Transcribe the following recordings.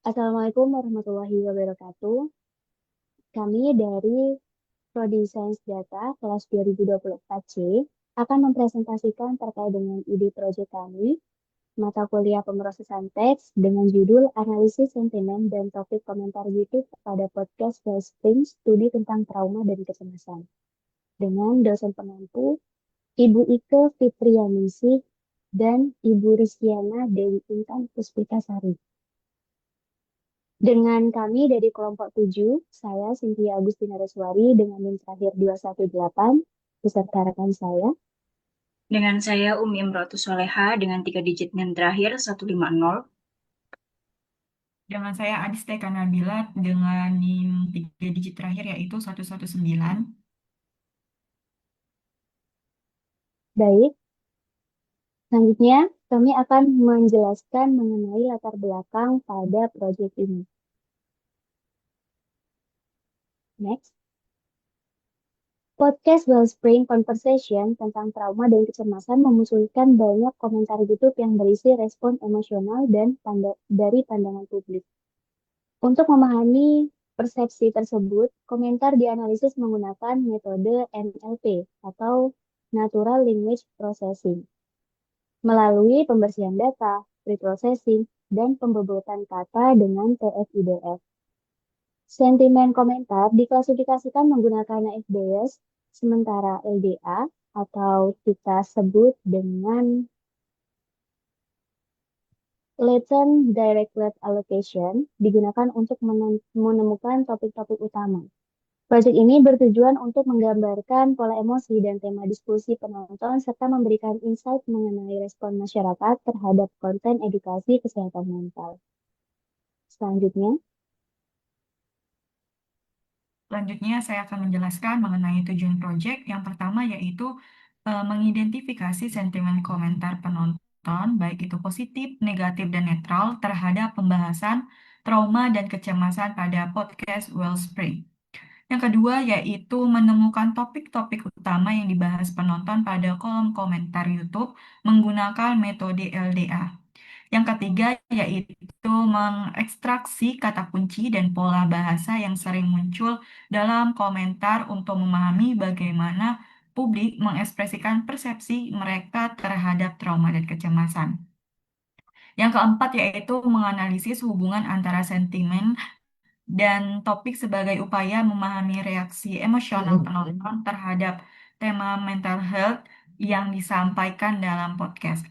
Assalamualaikum warahmatullahi wabarakatuh. Kami dari Prodi Sains Data kelas 2024C akan mempresentasikan terkait dengan ide proyek kami, mata kuliah pemrosesan teks dengan judul Analisis Sentimen dan Topik Komentar YouTube pada podcast Wellspring Studi tentang Trauma dan Kecemasan. Dengan dosen penampu Ibu Ike Fitrianingsih dan Ibu Rizkyana Dewi Intan Puspitasari. Dengan kami dari kelompok 7, saya Cynthia Agustina Reswari dengan NIM terakhir 218, beserta rekan saya. Dengan saya Umi Imrotus Soleha dengan 3 digit NIM terakhir 150. Dengan saya Adisteka Nabila dengan NIM 3 digit terakhir yaitu 119. Baik, selanjutnya kami akan menjelaskan mengenai latar belakang pada proyek ini. Next. Podcast Wellspring Conversation tentang trauma dan kecemasan memunculkan banyak komentar YouTube yang berisi respon emosional dan dari pandangan publik. Untuk memahami persepsi tersebut, komentar dianalisis menggunakan metode NLP atau Natural Language Processing melalui pembersihan data, preprocessing, dan pembobotan kata dengan TF-IDF. Sentimen komentar diklasifikasikan menggunakan FBS, sementara LDA atau kita sebut dengan Latent Directed Allocation digunakan untuk menemukan topik-topik utama. Proyek ini bertujuan untuk menggambarkan pola emosi dan tema diskusi penonton serta memberikan insight mengenai respon masyarakat terhadap konten edukasi kesehatan mental. Selanjutnya, Selanjutnya saya akan menjelaskan mengenai tujuan proyek. Yang pertama yaitu mengidentifikasi sentimen komentar penonton, baik itu positif, negatif, dan netral terhadap pembahasan trauma dan kecemasan pada podcast Wellspring. Yang kedua yaitu menemukan topik-topik utama yang dibahas penonton pada kolom komentar YouTube menggunakan metode LDA. Yang ketiga yaitu mengekstraksi kata kunci dan pola bahasa yang sering muncul dalam komentar untuk memahami bagaimana publik mengekspresikan persepsi mereka terhadap trauma dan kecemasan. Yang keempat yaitu menganalisis hubungan antara sentimen dan topik sebagai upaya memahami reaksi emosional penonton terhadap tema mental health yang disampaikan dalam podcast.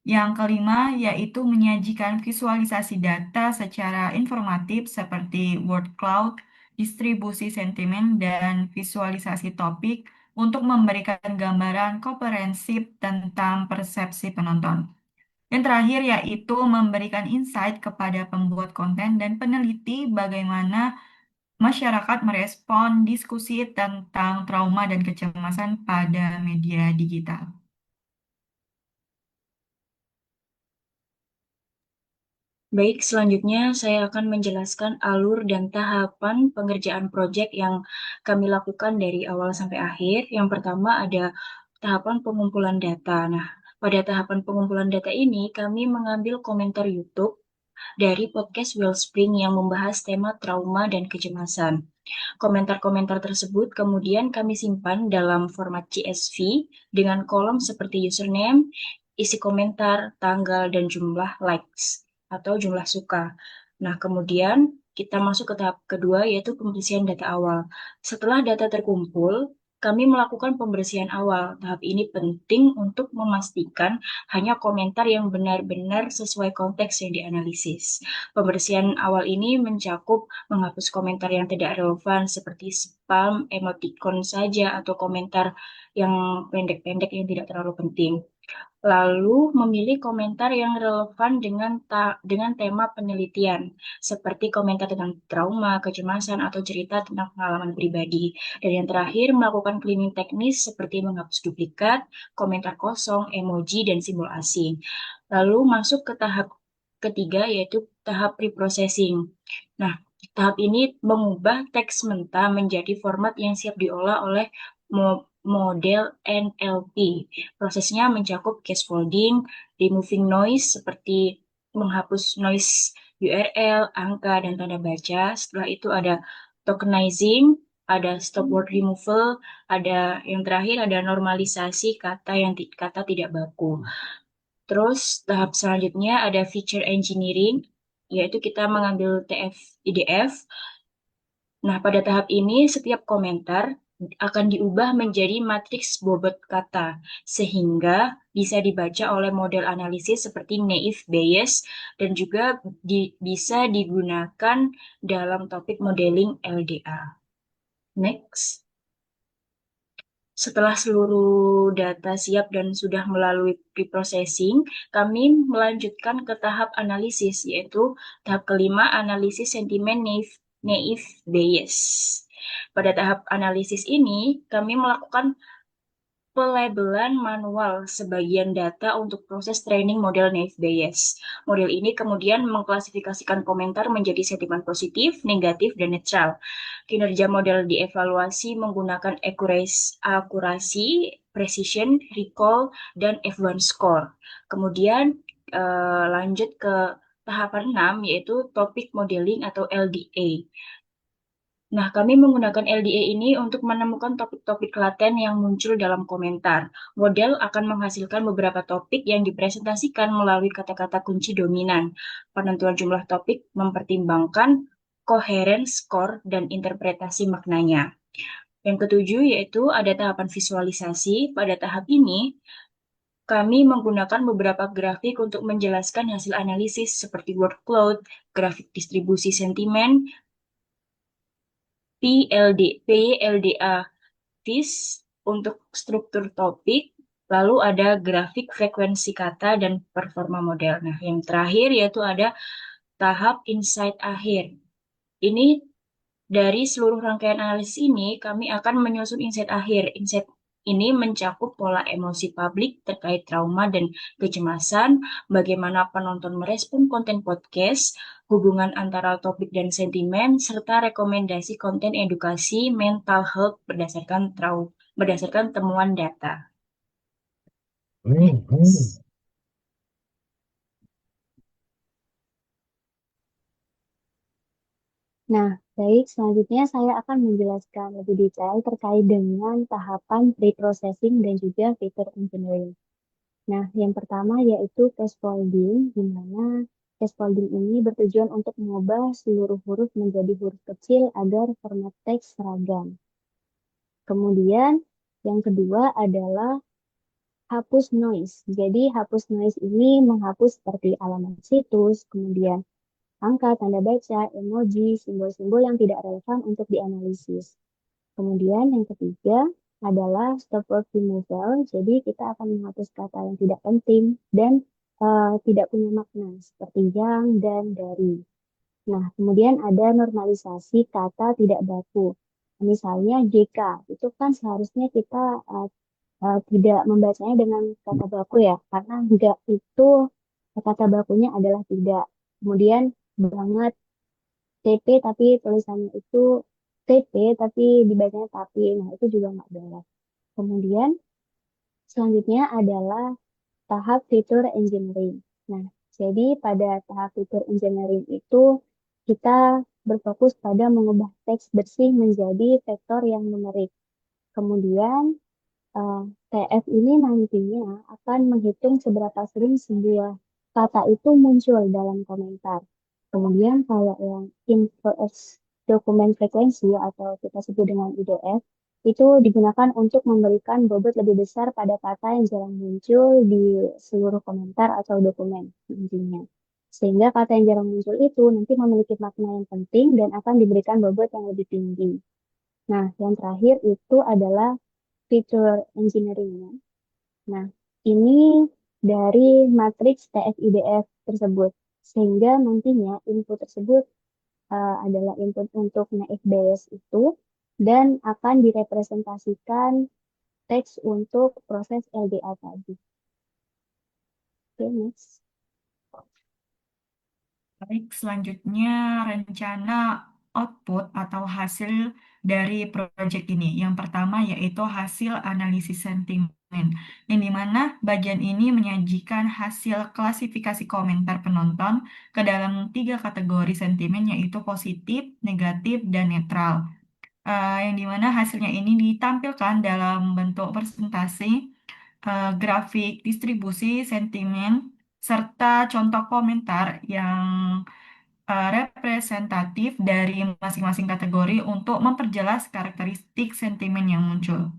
Yang kelima yaitu menyajikan visualisasi data secara informatif seperti word cloud, distribusi sentimen, dan visualisasi topik untuk memberikan gambaran komprehensif tentang persepsi penonton. Yang terakhir yaitu memberikan insight kepada pembuat konten dan peneliti bagaimana masyarakat merespon diskusi tentang trauma dan kecemasan pada media digital. Baik, selanjutnya saya akan menjelaskan alur dan tahapan pengerjaan proyek yang kami lakukan dari awal sampai akhir. Yang pertama ada tahapan pengumpulan data. Nah, pada tahapan pengumpulan data ini kami mengambil komentar YouTube dari podcast Wellspring yang membahas tema trauma dan kecemasan. Komentar-komentar tersebut kemudian kami simpan dalam format CSV dengan kolom seperti username, isi komentar, tanggal, dan jumlah likes atau jumlah suka. Nah, kemudian kita masuk ke tahap kedua yaitu pembersihan data awal. Setelah data terkumpul, kami melakukan pembersihan awal. Tahap ini penting untuk memastikan hanya komentar yang benar-benar sesuai konteks yang dianalisis. Pembersihan awal ini mencakup menghapus komentar yang tidak relevan seperti spam, emoticon saja, atau komentar yang pendek-pendek yang tidak terlalu penting. Lalu memilih komentar yang relevan dengan tema penelitian, seperti komentar tentang trauma, kecemasan, atau cerita tentang pengalaman pribadi. Dan yang terakhir, melakukan cleaning teknis seperti menghapus duplikat, komentar kosong, emoji, dan simbol asing. Lalu masuk ke tahap ketiga, yaitu tahap preprocessing. Nah, tahap ini mengubah teks mentah menjadi format yang siap diolah oleh model NLP. Prosesnya mencakup case folding, removing noise seperti menghapus noise URL, angka, dan tanda baca. Setelah itu ada tokenizing, ada stop word removal, ada yang terakhir ada normalisasi kata tidak baku. Terus tahap selanjutnya ada feature engineering, yaitu kita mengambil TF IDF. Nah, pada tahap ini setiap komentar akan diubah menjadi matriks bobot kata, sehingga bisa dibaca oleh model analisis seperti naive Bayes dan juga bisa digunakan dalam topik modeling LDA. Next. Setelah seluruh data siap dan sudah melalui preprocessing, kami melanjutkan ke tahap analisis, yaitu tahap kelima, analisis sentimen naive Bayes. Pada tahap analisis ini, kami melakukan pelabelan manual sebagian data untuk proses training model naive Bayes. Model ini kemudian mengklasifikasikan komentar menjadi sentimen positif, negatif, dan netral. Kinerja model dievaluasi menggunakan akurasi, precision, recall, dan F1 score. Kemudian lanjut ke tahapan 6, yaitu topik modeling atau LDA. Nah, kami menggunakan LDA ini untuk menemukan topik-topik laten yang muncul dalam komentar. Model akan menghasilkan beberapa topik yang dipresentasikan melalui kata-kata kunci dominan. Penentuan jumlah topik mempertimbangkan koheren, skor, dan interpretasi maknanya. Yang ketujuh yaitu ada tahapan visualisasi. Pada tahap ini, kami menggunakan beberapa grafik untuk menjelaskan hasil analisis seperti word cloud, grafik distribusi sentimen, PLDA, TIS untuk struktur topik, lalu ada grafik frekuensi kata dan performa model. Nah, yang terakhir yaitu ada tahap insight akhir. Ini dari seluruh rangkaian analisis ini, kami akan menyusun insight akhir. Insight ini mencakup pola emosi publik terkait trauma dan kecemasan, bagaimana penonton merespon konten podcast, hubungan antara topik dan sentimen, serta rekomendasi konten edukasi mental health berdasarkan temuan data. Nah, baik, selanjutnya saya akan menjelaskan lebih detail terkait dengan tahapan pre-processing dan juga feature engineering. Nah, yang pertama yaitu scaffolding, di mana scaffolding ini bertujuan untuk mengubah seluruh huruf menjadi huruf kecil agar format teks seragam. Kemudian, yang kedua adalah hapus noise. Jadi, hapus noise ini menghapus seperti alamat situs, kemudian angka, tanda baca, emoji, simbol-simbol yang tidak relevan untuk dianalisis. Kemudian yang ketiga adalah stop word removal. Jadi kita akan menghapus kata yang tidak penting dan tidak punya makna seperti yang dan dari. Nah, kemudian ada normalisasi kata tidak baku. Misalnya JK, itu kan seharusnya kita tidak membacanya dengan kata baku ya, karena enggak itu kata bakunya adalah tidak. Kemudian banget TP tapi tulisannya itu TP tapi dibacanya tapi. Nah, itu juga nggak boleh. Kemudian selanjutnya adalah tahap fitur engineering. Nah, jadi pada tahap fitur engineering itu kita berfokus pada mengubah teks bersih menjadi vektor yang numerik. Kemudian eh, TF ini nantinya akan menghitung seberapa sering sebuah kata itu muncul dalam komentar. Kemudian kalau yang inverse dokumen frekuensi atau kita sebut dengan IDF, itu digunakan untuk memberikan bobot lebih besar pada kata yang jarang muncul di seluruh komentar atau dokumen intinya. Sehingga kata yang jarang muncul itu nanti memiliki makna yang penting dan akan diberikan bobot yang lebih tinggi. Nah, yang terakhir itu adalah fitur engineering-nya. Nah, ini dari matriks TF-IDF tersebut. Sehingga nantinya input tersebut adalah input untuk naive Bayes itu dan akan direpresentasikan teks untuk proses LDA tadi. Oke, next. Baik, selanjutnya rencana output atau hasil dari proyek ini. Yang pertama yaitu hasil analisis sentimen yang dimana bagian ini menyajikan hasil klasifikasi komentar penonton ke dalam 3 kategori sentimen, yaitu positif, negatif, dan netral. Yang dimana hasilnya ini ditampilkan dalam bentuk presentasi, grafik distribusi sentimen, serta contoh komentar yang representatif dari masing-masing kategori untuk memperjelas karakteristik sentimen yang muncul.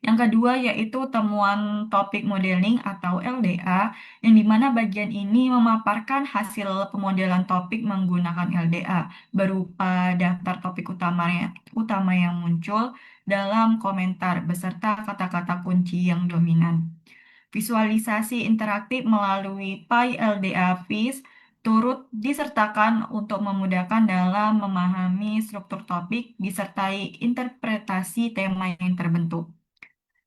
Yang kedua yaitu temuan topik modeling atau LDA, yang dimana bagian ini memaparkan hasil pemodelan topik menggunakan LDA berupa daftar topik utama yang muncul dalam komentar beserta kata-kata kunci yang dominan. Visualisasi interaktif melalui PyLDA Vis turut disertakan untuk memudahkan dalam memahami struktur topik disertai interpretasi tema yang terbentuk.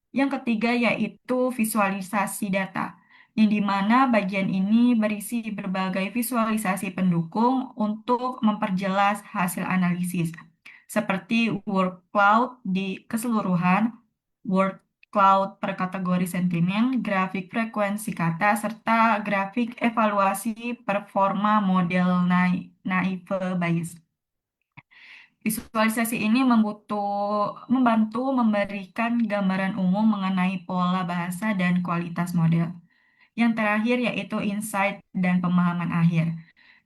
Yang ketiga yaitu visualisasi data, yang dimana bagian ini berisi berbagai visualisasi pendukung untuk memperjelas hasil analisis, seperti word cloud di keseluruhan, word cloud per kategori sentimen, grafik frekuensi kata, serta grafik evaluasi performa model naive Bayes. Visualisasi ini membantu memberikan gambaran umum mengenai pola bahasa dan kualitas model. Yang terakhir yaitu insight dan pemahaman akhir,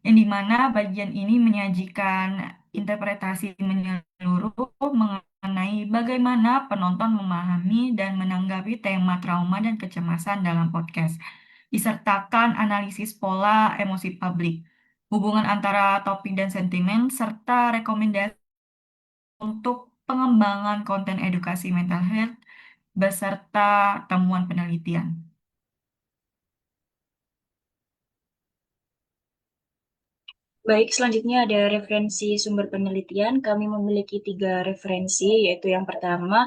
yang dimana bagian ini menyajikan interpretasi menyeluruh mengenai bagaimana penonton memahami dan menanggapi tema trauma dan kecemasan dalam podcast, disertakan analisis pola emosi publik, hubungan antara topik dan sentimen, serta rekomendasi untuk pengembangan konten edukasi mental health beserta temuan penelitian. Baik, selanjutnya ada referensi sumber penelitian. Kami memiliki 3 referensi, yaitu yang pertama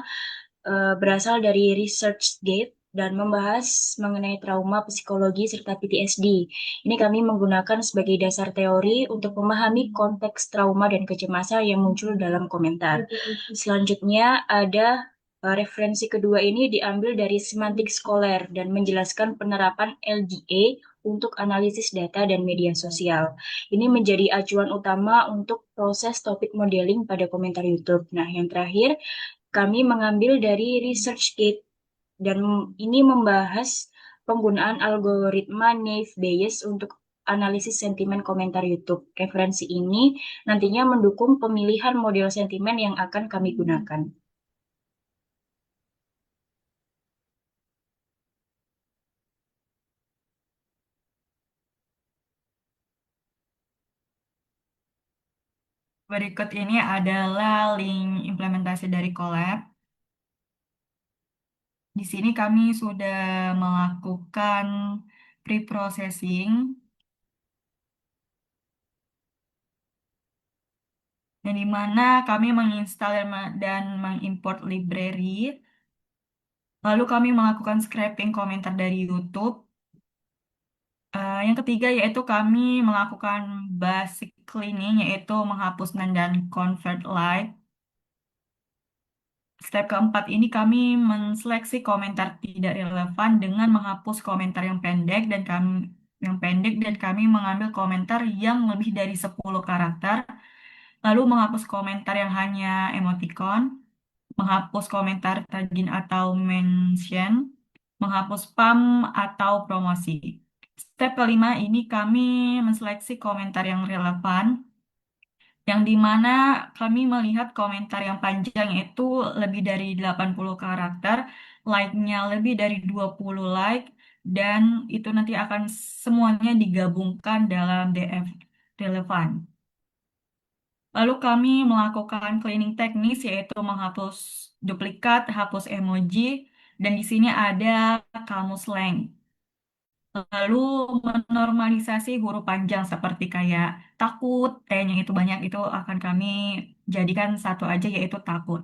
berasal dari ResearchGate dan membahas mengenai trauma, psikologi, serta PTSD. Ini kami menggunakan sebagai dasar teori untuk memahami konteks trauma dan kecemasan yang muncul dalam komentar. Selanjutnya ada referensi kedua ini diambil dari Semantic Scholar dan menjelaskan penerapan LGA untuk analisis data dan media sosial. Ini menjadi acuan utama untuk proses topik modeling pada komentar YouTube. Nah, yang terakhir, kami mengambil dari ResearchGate dan ini membahas penggunaan algoritma Naive Bayes untuk analisis sentimen komentar YouTube. Referensi ini nantinya mendukung pemilihan model sentimen yang akan kami gunakan. Berikut ini adalah link implementasi dari Colab. Di sini kami sudah melakukan pre-processing, yang dimana kami menginstal dan mengimport library. Lalu kami melakukan scraping komentar dari YouTube. Yang ketiga yaitu kami melakukan basic cleaning, yaitu menghapus dan convert light. Step keempat ini kami menseleksi komentar tidak relevan dengan menghapus komentar yang pendek dan kami mengambil komentar yang lebih dari 10 karakter, lalu menghapus komentar yang hanya emoticon, menghapus komentar tajin atau mention, menghapus spam atau promosi. Step kelima ini kami menseleksi komentar yang relevan, yang dimana kami melihat komentar yang panjang itu lebih dari 80 karakter, like-nya lebih dari 20 like, dan itu nanti akan semuanya digabungkan dalam DF relevan. Lalu kami melakukan cleaning teknis, yaitu menghapus duplikat, hapus emoji, dan di sini ada kamus slang. Lalu menormalisasi huruf panjang seperti kayak takut, T-nya itu banyak, itu akan kami jadikan satu aja yaitu takut.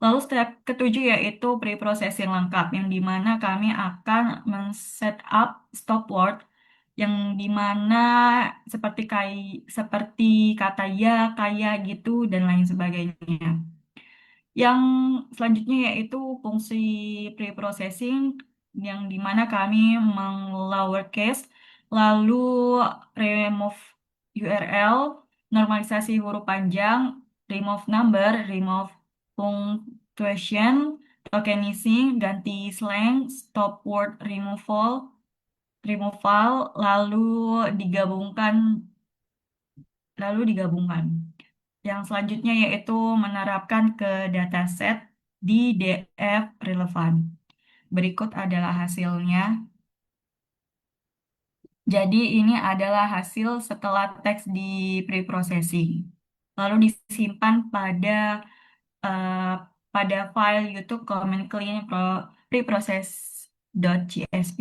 Lalu step ketujuh yaitu pre-processing lengkap, yang dimana kami akan men-set up stop word, yang dimana seperti kata ya, kayak gitu, dan lain sebagainya. Yang selanjutnya yaitu fungsi pre-processing, yang dimana kami meng-lowercase, lalu remove URL, normalisasi huruf panjang, remove number, remove punctuation, tokenizing, ganti slang, stop word removal, digabungkan lalu digabungkan. Yang selanjutnya yaitu menerapkan ke dataset di DF relevan. Berikut adalah hasilnya. Jadi ini adalah hasil setelah teks di preprocessing. Lalu disimpan eh, pada file YouTube comment clean preprocess.csv.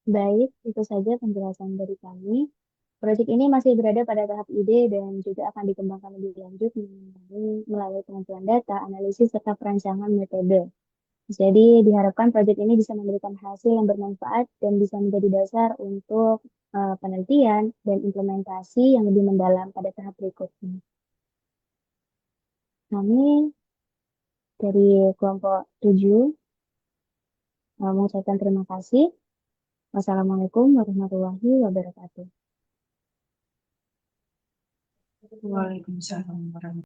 Baik, itu saja penjelasan dari kami. Proyek ini masih berada pada tahap ide dan juga akan dikembangkan lebih lanjut melalui pengumpulan data, analisis, serta perancangan metode. Jadi diharapkan proyek ini bisa memberikan hasil yang bermanfaat dan bisa menjadi dasar untuk penelitian dan implementasi yang lebih mendalam pada tahap berikutnya. Kami dari kelompok 7 mengucapkan terima kasih. Wassalamualaikum warahmatullahi wabarakatuh. Waalaikumsalam warahmatullahi wabarakatuh.